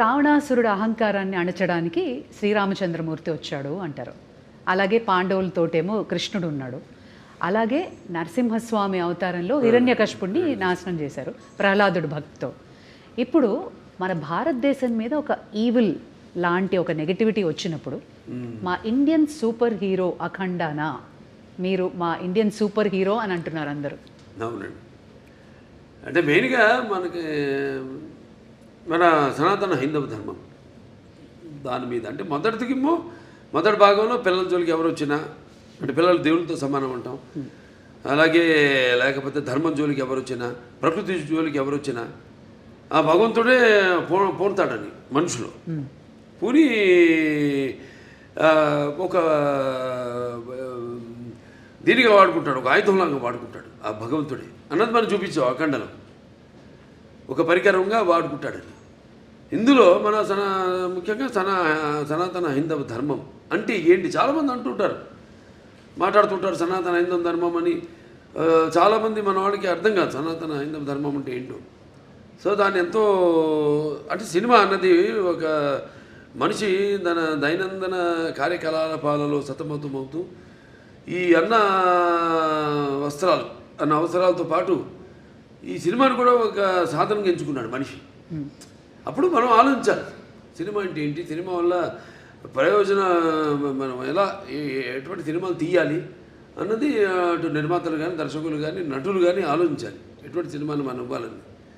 రావణాసురుడు అహంకారాన్ని అణచడానికి శ్రీరామచంద్రమూర్తి వచ్చాడు అంటారు. అలాగే పాండవులతోటేమో కృష్ణుడు ఉన్నాడు. అలాగే నరసింహస్వామి అవతారంలో హిరణ్యకశిపుడిని నాశనం చేశారు ప్రహ్లాదుడు భక్తితో. ఇప్పుడు మన భారతదేశం మీద ఒక ఈవిల్ లాంటి ఒక నెగటివిటీ వచ్చినప్పుడు మా ఇండియన్ సూపర్ హీరో అఖండానా, మీరు మా ఇండియన్ సూపర్ హీరో అని అంటున్నారు అందరూ. అవునండి. అంటే మెయిన్గా మనకి మన సనాతన హైందవ ధర్మం దాని మీద అంటే మొదటి భాగంలో పిల్లల జోలికి ఎవరు వచ్చినా అంటే పిల్లలు దేవులతో సమానం అంటాం. అలాగే లేకపోతే ధర్మం జోలికి ఎవరు వచ్చినా, ప్రకృతి జోలికి ఎవరు వచ్చినా ఆ భగవంతుడే పోతాడని మనుషులు పూని ఒక దీనిగా వాడుకుంటాడు, ఒక ఆయుధంలాగా వాడుకుంటాడు ఆ భగవంతుడే అన్నది మనం చూపించాం అఖండలో. ఒక పరికరంగా వాడుకుంటాడని. ఇందులో మన ముఖ్యంగా సనాతన హైందవ ధర్మం అంటే ఏంటి చాలామంది అంటుంటారు, మాట్లాడుతుంటారు సనాతన హైందవ ధర్మం అని. చాలామంది మన వాళ్ళకి అర్థం కాదు సనాతన హైందవ ధర్మం అంటే ఏంటో. సో దాన్ని ఎంతో అంటే సినిమా అన్నది ఒక మనిషి తన దైనందిన కార్యకలాపాలలో సతమతమవుతూ ఈ అన్న అవసరాలతో పాటు ఈ సినిమాను కూడా ఒక సాధనంగా ఎంచుకున్నాడు మనిషి. అప్పుడు మనం ఆలోచించాలి సినిమా అంటే ఏంటి, సినిమా వల్ల మనం ఎలా ఎటువంటి సినిమాలు తీయాలి అన్నది అటు నిర్మాతలు కానీ దర్శకులు కానీ నటులు కానీ ఆలోచించాలి ఎటువంటి సినిమాను మనం ఇవ్వాలని.